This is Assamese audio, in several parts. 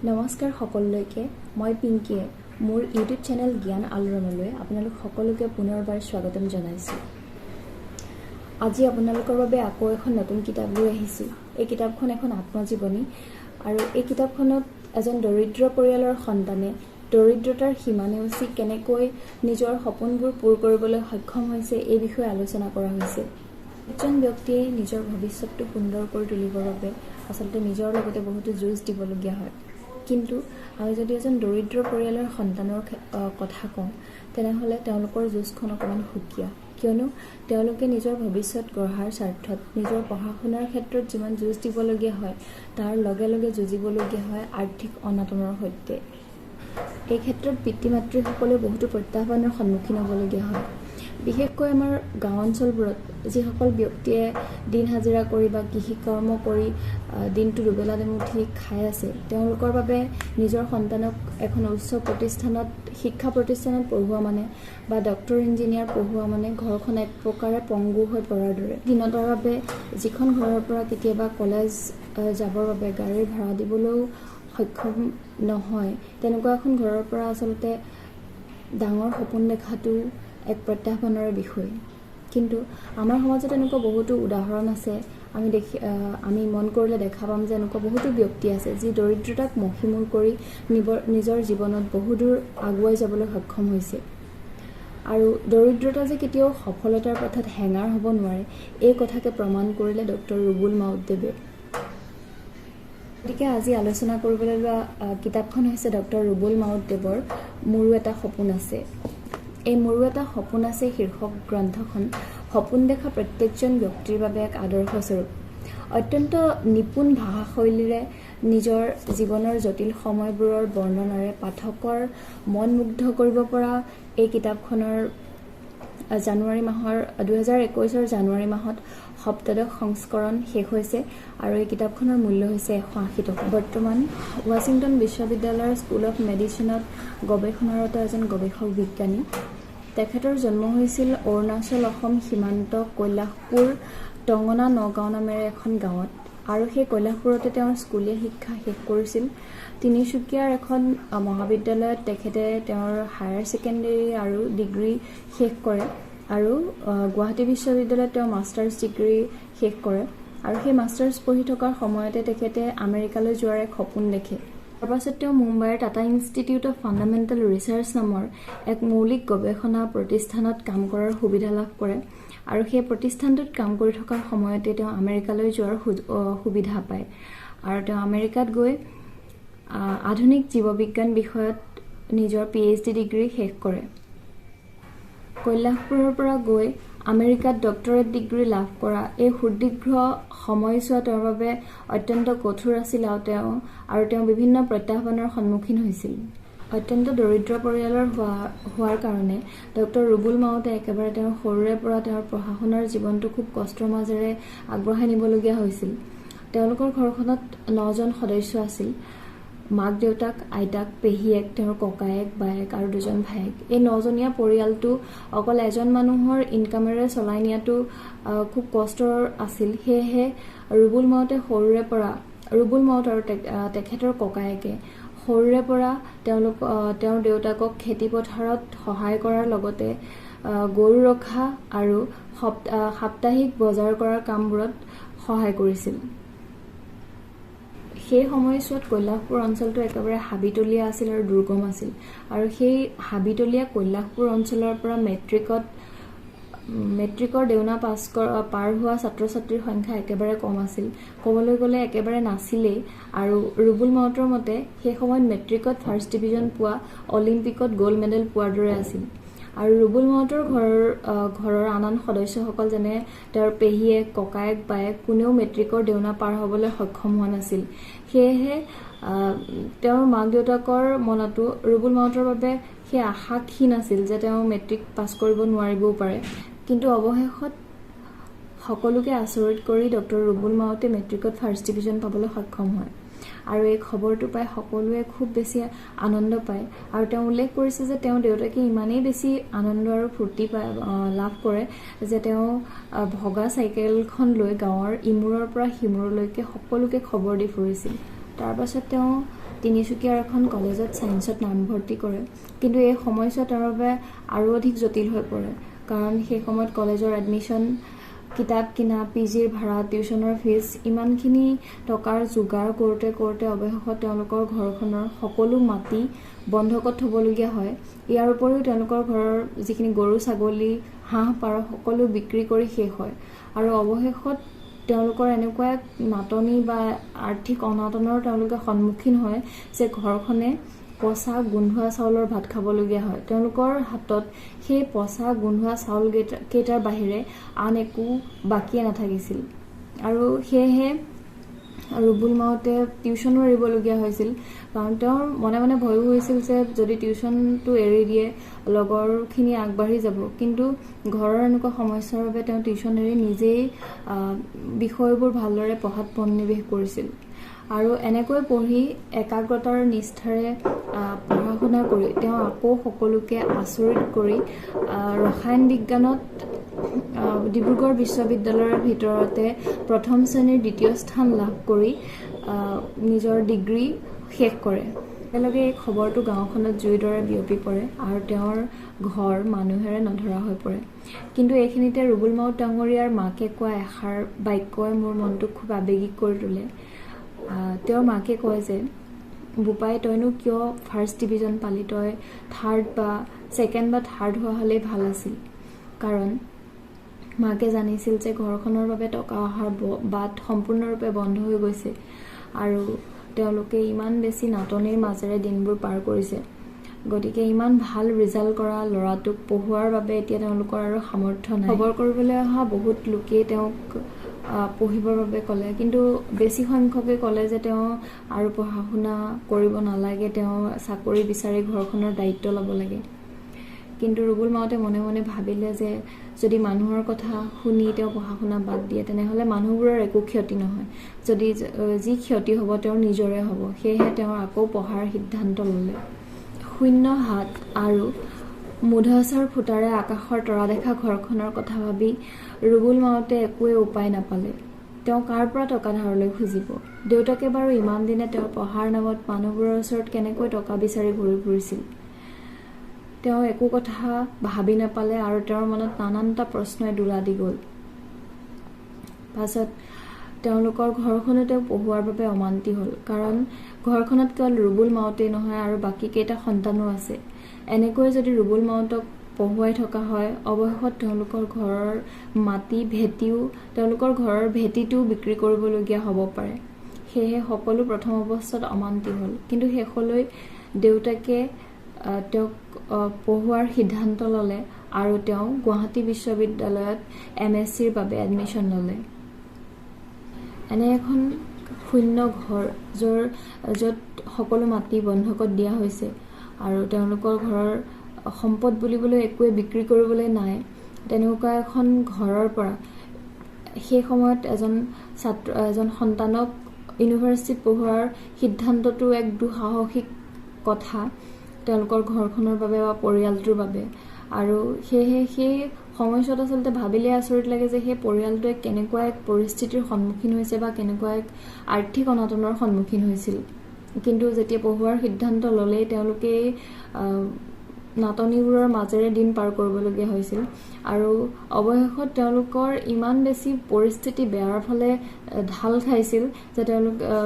নমস্কাৰ সকলোলৈকে মই পিংকিয়ে মোৰ ইউটিউব চেনেল জ্ঞান আলোড়নলৈ আপোনালোক সকলোকে পুনৰবাৰ স্বাগতম জনাইছোঁ। আজি আপোনালোকৰ বাবে আকৌ এখন নতুন কিতাপ লৈ আহিছোঁ। এই কিতাপখন এখন আত্মজীৱনী আৰু এই কিতাপখনত এজন দৰিদ্ৰ পৰিয়ালৰ সন্তানে দৰিদ্ৰতাৰ সীমা নেওচি কেনেকৈ নিজৰ সপোনবোৰ পূৰ কৰিবলৈ সক্ষম হৈছে এই বিষয়ে আলোচনা কৰা হৈছে। এজন ব্যক্তিয়ে নিজৰ ভৱিষ্যতটো সুন্দৰ কৰি তুলিবৰ বাবে আচলতে নিজৰ লগতে বহুতো যুঁজ দিবলগীয়া হয়। কিন্তু আমি যদি এজন দৰিদ্ৰ পৰিয়ালৰ সন্তানৰ কথা কওঁ তেনেহ'লে তেওঁলোকৰ যুঁজখন অকণমান সুকীয়া, কিয়নো তেওঁলোকে নিজৰ ভৱিষ্যত গঢ়াৰ স্বাৰ্থত নিজৰ পঢ়া শুনাৰ ক্ষেত্ৰত যিমান যুঁজ দিবলগীয়া হয় তাৰ লগে লগে যুঁজিবলগীয়া হয় আৰ্থিক অনাটনৰ সৈতে। এই ক্ষেত্ৰত পিতৃ মাতৃসকলেও বহুতো প্ৰত্যাহ্বানৰ সন্মুখীন হ'বলগীয়া হয়। বিশেষকৈ আমাৰ গাঁও অঞ্চলবোৰত যিসকল ব্যক্তিয়ে দিন হাজিৰা কৰি বা কৃষি কৰ্ম কৰি দিনটো দুবেলা দুমুঠি খাই আছে তেওঁলোকৰ বাবে নিজৰ সন্তানক এখন উচ্চ প্ৰতিষ্ঠানত শিক্ষা প্ৰতিষ্ঠানত পঢ়োৱা মানে বা ডক্টৰ ইঞ্জিনিয়াৰ পঢ়োৱা মানে ঘৰখন এক প্ৰকাৰে পংগু হৈ পৰাৰ দৰে। দিনতৰ বাবে যিখন ঘৰৰ পৰা কেতিয়াবা কলেজ যাবৰ বাবে গাড়ীৰ ভাড়া দিবলৈও সক্ষম নহয় তেনেকুৱা এখন ঘৰৰ পৰা আচলতে ডাঙৰ সপোন দেখাটো এক প্ৰত্যাহ্বানৰ বিষয়। কিন্তু আমাৰ সমাজত এনেকুৱা বহুতো উদাহৰণ আছে। আমি মন কৰিলে দেখা পাম যে এনেকুৱা বহুতো ব্যক্তি আছে যি দৰিদ্ৰতাক মষিমূৰ কৰি নিজৰ জীৱনত বহুদূৰ আগুৱাই যাবলৈ সক্ষম হৈছে। আৰু দৰিদ্ৰতা যে কেতিয়াও সফলতাৰ পথত হেঙাৰ হ'ব নোৱাৰে এই কথাকে প্ৰমাণ কৰিলে ডক্টৰ ৰুবুল মাউতদেৱে। গতিকে আজি আলোচনা কৰিবলৈ লোৱা কিতাপখন হৈছে ডক্টৰ ৰুবুল মাউতদেৱৰ মোৰো এটা সপোন আছে। এই মোৰো এটা সপোন আছে শীৰ্ষক গ্ৰন্থখন সপোন দেখা প্ৰত্যেকজন ব্যক্তিৰ বাবে এক আদৰ্শস্বৰূপ। অত্যন্ত নিপুণ ভাষাশৈলীৰে নিজৰ জীৱনৰ জটিল সময়বোৰৰ বৰ্ণনাৰে পাঠকৰ মন মুগ্ধ কৰিব পৰা এই কিতাপখনৰ 2021 জানুৱাৰী মাহত সপ্তদশ সংস্কৰণ শেষ হৈছে আৰু এই কিতাপখনৰ মূল্য হৈছে 180 টকা। বৰ্তমান ৱাশ্বিংটন বিশ্ববিদ্যালয়ৰ স্কুল অফ মেডিচিনত গৱেষণাৰত এজন গৱেষক বিজ্ঞানী। তেখেতৰ জন্ম হৈছিল অৰুণাচল অসম সীমান্ত কৈলাশপুৰ টঙনা নগাঁও নামেৰে এখন গাঁৱত আৰু সেই কৈলাশপুৰতে তেওঁৰ স্কুলীয়া শিক্ষা শেষ কৰিছিল। তিনিচুকীয়াৰ এখন মহাবিদ্যালয়ত তেখেতে তেওঁৰ হায়াৰ ছেকেণ্ডেৰী আৰু ডিগ্ৰী শেষ কৰে আৰু গুৱাহাটী বিশ্ববিদ্যালয়ত তেওঁ মাষ্টাৰ্ছ ডিগ্ৰী শেষ কৰে আৰু সেই মাষ্টাৰ্ছ পঢ়ি থকাৰ সময়তে তেখেতে আমেৰিকালৈ যোৱাৰ এক সপোন দেখে। তাৰপাছত তেওঁ মুম্বাইৰ Tata institute of fundamental research নামৰ এক মৌলিক গৱেষণা প্ৰতিষ্ঠানত কাম কৰাৰ সুবিধা লাভ কৰে আৰু সেই প্ৰতিষ্ঠানটোত কাম কৰি থকাৰ সময়তে তেওঁ আমেৰিকালৈ যোৱাৰ সুবিধা পায় আৰু তেওঁ আমেৰিকাত গৈ আধুনিক জীৱবিজ্ঞান বিষয়ত নিজৰ PhD ডিগ্ৰী শেষ কৰে। কৈলাশপুৰৰ পৰা গৈ আমেৰিকাত ডক্টৰেট ডিগ্ৰী লাভ কৰা এই সুদীৰ্ঘ সময়ছোৱা তেওঁৰ বাবে অত্যন্ত কঠোৰ আছিল আৰু তেওঁ বিভিন্ন প্ৰত্যাহ্বানৰ সন্মুখীন হৈছিল। অত্যন্ত দৰিদ্ৰ পৰিয়ালৰ হোৱাৰ কাৰণে ডক্টৰ ৰুবুল মাউতে একেবাৰে তেওঁৰ সৰুৰে পৰা তেওঁৰ পঢ়া শুনাৰ জীৱনটো খুব কষ্টৰ মাজেৰে আগবঢ়াই নিবলগীয়া হৈছিল। তেওঁলোকৰ ঘৰখনত 9জন সদস্য আছিল। মাক দেউতাক আইতাক পেহীয়েক তেওঁৰ ককায়েক বায়েক আৰু 2জন ভায়েক। এই 9জনীয়া পৰিয়ালটো অকল এজন মানুহৰ ইনকামেৰে চলাই নিয়াটো খুব কষ্টৰ আছিল। সেয়েহে ৰুবুল মাউত আৰু তেখেতৰ ককায়েকে সৰুৰে পৰা তেওঁৰ দেউতাকক খেতি পথাৰত সহায় কৰাৰ লগতে গৰু ৰখা আৰু সাপ্তাহিক বজাৰ কৰাৰ কামবোৰত সহায় কৰিছিল। সেই সময়ছোৱাত কৈলাশপুৰ অঞ্চলটো একেবাৰে হাবিতলীয়া আছিল আৰু দুৰ্গম আছিল আৰু সেই হাবিতলীয়া কৈলাশপুৰ অঞ্চলৰ পৰা মেট্ৰিকৰ দেওনা পাৰ হোৱা ছাত্ৰ ছাত্ৰীৰ সংখ্যা একেবাৰে কম আছিল। ক'বলৈ গ'লে একেবাৰে নাছিলেই আৰু ৰুবুল মাউতৰ মতে সেই সময়ত মেট্ৰিকত ফাৰ্ষ্ট ডিভিজন পোৱা অলিম্পিকত গ'ল্ড মেডেল পোৱাৰ দৰে আছিল। আৰু ৰুবুল মাউতৰ ঘৰৰ আন সদস্যসকল যেনে তেওঁৰ পেহীয়েক ককায়েক বায়েক কোনেও মেট্ৰিকৰ দেওনা পাৰ হ'বলৈ সক্ষম হোৱা নাছিল। সেয়েহে তেওঁৰ মাক দেউতাকৰ মনতো ৰুবুল মাউতৰ বাবে সেই আশা ক্ষীণ আছিল যে তেওঁ মেট্ৰিক পাছ কৰিব নোৱাৰিবও পাৰে। কিন্তু অৱশেষত সকলোকে আচৰিত কৰি ডক্টৰ ৰুবুল মাউতে মেট্ৰিকত ফাৰ্ষ্ট ডিভিজন পাবলৈ সক্ষম হয় আৰু এই খবৰটো পাই সকলোৱে খুব বেছি আনন্দ পায় আৰু তেওঁ উল্লেখ কৰিছে যে তেওঁৰ দেউতাকে ইমানেই বেছি আনন্দ আৰু ফূৰ্তি লাভ কৰে যে তেওঁ ভগা চাইকেলখন লৈ গাঁৱৰ ইমূৰৰ পৰা সিমূৰলৈকে সকলোকে খবৰ দি ফুৰিছিল। তাৰ পাছত তেওঁ তিনিচুকীয়াৰ এখন কলেজত ছায়েন্সত নামভৰ্তি কৰে। কিন্তু এই সময়ছোৱা তেওঁৰ বাবে আৰু অধিক জটিল হৈ পৰে, কাৰণ সেই সময়ত কলেজৰ এডমিশ্যন, কিতাপ কিনা, পিজিৰ ভাড়া, টিউশ্যনৰ ফিজ, ইমানখিনি টকাৰ যোগাৰ কৰোঁতে কৰোঁতে অৱশেষত তেওঁলোকৰ ঘৰখনৰ সকলো মাটি বন্ধকত থ'বলগীয়া হয়। ইয়াৰ উপৰিও তেওঁলোকৰ ঘৰৰ যিখিনি গৰু, ছাগলী, হাঁহ, পাৰ সকলো বিক্ৰী কৰি শেষ হয়। আৰু অৱশেষত তেওঁলোকৰ এনেকুৱা এক নাটনি বা আৰ্থিক অনাটনৰ তেওঁলোকে সন্মুখীন হয় যে ঘৰখনে পচা গোন্ধোৱা চাউলৰ ভাত খাবলগীয়া হয়। তেওঁলোকৰ হাতত সেই পচা গোন্ধোৱা চাউল কেইটাৰ বাহিৰে আন একো বাকীয়ে নাথাকিছিল। আৰু সেয়েহে ৰুবুল মাউতে টিউশ্যনো এৰিবলগীয়া হৈছিল, কাৰণ তেওঁৰ মনে মনে ভয়ো হৈছিল যে যদি টিউশ্যনটো এৰি দিয়ে লগৰখিনি আগবাঢ়ি যাব। কিন্তু ঘৰৰ এনেকুৱা সমস্যাৰ বাবে তেওঁ টিউশ্যন এৰি নিজেই বিষয়বোৰ ভালদৰে পঢ়াত মনোনিৱেশ কৰিছিল। আৰু এনেকৈ পঢ়ি একাগ্ৰতাৰ নিষ্ঠাৰে পঢ়া শুনা কৰি তেওঁ আকৌ সকলোকে আচৰিত কৰি ৰসায়ন বিজ্ঞানত ডিব্ৰুগড় বিশ্ববিদ্যালয়ৰ ভিতৰতে প্ৰথম শ্ৰেণীৰ ২য় স্থান লাভ কৰি নিজৰ ডিগ্ৰী শেষ কৰে। একেলগে এই খবৰটো গাঁওখনত জুইৰ দৰে বিয়পি পৰে আৰু তেওঁৰ ঘৰ মানুহেৰে নধৰা হৈ পৰে। কিন্তু এইখিনিতে ৰুবুল মাউত ডাঙৰীয়াৰ মাকে কোৱা এষাৰ বাক্যই মোৰ মনটোক খুব আৱেগিক কৰি তোলে। তেওঁৰ মাকে কয় যে, বোপাই তইনো কিয় ফাৰ্ষ্ট ডিভিজন পালি, তই থাৰ্ড বা ছেকেণ্ড বা থাৰ্ড হোৱা হ'লেই ভাল আছিল। কাৰণ মাকে জানিছিল যে ঘৰখনৰ বাবে টকা অহাৰ বাট সম্পূৰ্ণৰূপে বন্ধ হৈ গৈছে আৰু তেওঁলোকে ইমান বেছি নাটনিৰ মাজেৰে দিনবোৰ পাৰ কৰিছে। গতিকে ইমান ভাল ৰিজাল্ট কৰা ল'ৰাটোক পঢ়োৱাৰ বাবে এতিয়া তেওঁলোকৰ আৰু সামৰ্থ্য নাই। খবৰ কৰিবলৈ অহা বহুত লোকেই তেওঁক পঢ়িবৰ বাবে ক'লে, কিন্তু বেছি সংখ্যকে ক'লে যে তেওঁ আৰু পঢ়া শুনা কৰিব নালাগে, তেওঁ চাকৰি বিচাৰি ঘৰখনৰ দায়িত্ব ল'ব লাগে। কিন্তু ৰুবুল মাউতে মনে মনে ভাবিলে যে যদি মানুহৰ কথা শুনি তেওঁ পঢ়া শুনা বাদ দিয়ে তেনেহ'লে মানুহবোৰৰ একো ক্ষতি নহয়, যদি যি ক্ষতি হ'ব তেওঁৰ নিজৰে হ'ব। সেয়েহে তেওঁ আকৌ পঢ়াৰ সিদ্ধান্ত ল'লে। শূন্য হাত আৰু মুধাচাৰ ফুটাৰে আকাশৰ তৰা দেখা ঘৰখনৰ কথা ভাবি ৰুবুল মাউতে একোৱে উপায় নাপালে। তেওঁ কাৰ পৰা টকা ধাৰলৈ খুজিব? দেউতাকে বাৰু ইমান দিনে তেওঁৰ পঢ়াৰ নামত মানুহবোৰৰ ওচৰত কেনেকৈ টকা বিচাৰি ঘূৰি ফুৰিছিল? তেওঁ একো কথা ভাবি নাপালে আৰু তেওঁৰ মনত নানানটা প্ৰশ্নই দোলা দি গ'ল। পাছত তেওঁলোকৰ ঘৰখনো তেওঁ পঢ়োৱাৰ বাবে অমান্তি হ'ল, কাৰণ ঘৰখনত কেৱল ৰুবুল মাউতেই নহয় আৰু বাকী কেইটা সন্তানো আছে। এনেকৈ যদি ৰুবুল মাউতক পঢ়ুৱাই থকা হয় অৱশেষত তেওঁলোকৰ ঘৰৰ তেওঁলোকৰ ঘৰৰ ভেটিটোও বিক্ৰী কৰিবলগীয়া হ'ব পাৰে। সেয়েহে সকলো প্ৰথম অৱস্থাত অমান্তি হ'ল। কিন্তু শেষলৈ দেউতাকে তেওঁক পঢ়োৱাৰ সিদ্ধান্ত ল'লে আৰু তেওঁ গুৱাহাটী বিশ্ববিদ্যালয়ত MSc ৰ বাবে এডমিশ্যন ল'লে। এনে এখন শূন্য ঘৰ য'ত সকলো মাটি বন্ধকত দিয়া হৈছে আৰু তেওঁলোকৰ ঘৰৰ সম্পদ বুলিবলৈ একোৱে বিক্ৰী কৰিবলৈ নাই, তেনেকুৱা এখন ঘৰৰ পৰা সেই সময়ত এজন সন্তানক ইউনিভাৰ্চিটিত পঢ়োৱাৰ সিদ্ধান্তটো এক দুঃসাহসিক কথা তেওঁলোকৰ ঘৰখনৰ বাবে বা পৰিয়ালটোৰ বাবে। আৰু সেয়েহে সেই সময়ছোৱাত আচলতে ভাবিলে আচৰিত লাগে যে সেই পৰিয়ালটোৱে কেনেকুৱা এক পৰিস্থিতিৰ সন্মুখীন হৈছে বা কেনেকুৱা এক আৰ্থিক অনাটনৰ সন্মুখীন হৈছিল। কিন্তু যেতিয়া পঢ়োৱাৰ সিদ্ধান্ত ল'লেই তেওঁলোকে নাটনিবোৰৰ মাজেৰে দিন পাৰ কৰিবলগীয়া হৈছিল আৰু অৱশেষত তেওঁলোকৰ ইমান বেছি পৰিস্থিতি বেয়াৰ ফালে ঢাল খাইছিল যে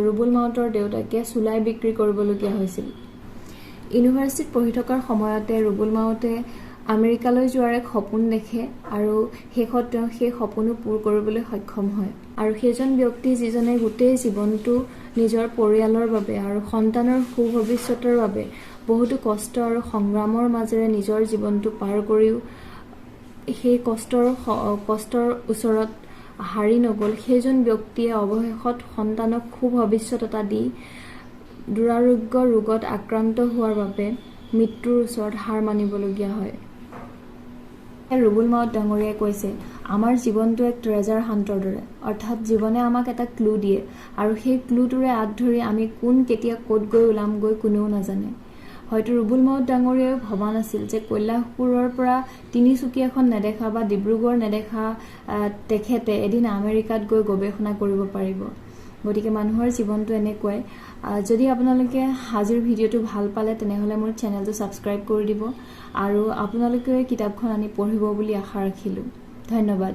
ৰুবুল মাউতৰ দেউতাকে চুলাই বিক্ৰী কৰিবলগীয়া হৈছিল। ইউনিভাৰ্চিটিত পঢ়ি থকাৰ সময়তে ৰুবুল মাউতে আমেৰিকালৈ যোৱাৰ এক সপোন দেখে আৰু শেষত তেওঁ সেই সপোনো পূৰ কৰিবলৈ সক্ষম হয়। আৰু সেইজন ব্যক্তি যিজনে গোটেই জীৱনটো নিজৰ পৰিয়ালৰ বাবে আৰু সন্তানৰ সুভৱিষ্যতৰ বাবে বহুতো কষ্ট আৰু সংগ্ৰামৰ মাজেৰে নিজৰ জীৱনটো পাৰ কৰিও সেই কষ্টৰ ওচৰত হাৰি নগ'ল, সেইজন ব্যক্তিয়ে অৱশেষত সন্তানক সুভৱিষ্যত এটা দি দুৰাৰোগ্য ৰোগত আক্ৰান্ত হোৱাৰ বাবে মৃত্যুৰ ওচৰত হাৰ মানিবলগীয়া হয়। ৰুবুল মাউত ডাঙৰীয়াই কৈছে, আমাৰ জীৱনটো এক ট্ৰেজাৰ হাণ্টৰ দৰে, অৰ্থাৎ জীৱনে আমাক এটা ক্লু দিয়ে আৰু সেই ক্লুটোৰে আঁত ধৰি আমি কোন কেতিয়া ক'ত গৈ ওলামগৈ কোনেও নাজানে। হয়তো ৰুবুল মাউত ডাঙৰীয়াই ভবা নাছিল যে কৈলাশপুৰৰ পৰা তিনিচুকীয়াখন নেদেখা বা ডিব্ৰুগড় নেদেখা তেখেতে এদিন আমেৰিকাত গৈ গৱেষণা কৰিব পাৰিব। গতিকে মানুহৰ জীৱনটো এনেকুৱাই যদি আপোনালোকে আজিৰ ভিডিঅ'টো ভাল পালে তেনেহলে মোৰ চেনেলটো সাবস্ক্ৰাইব কৰি দিব আৰু আপোনালোকে কিতাপখন আনি পঢ়িব বুলি আশা ৰাখিলো ধন্যবাদ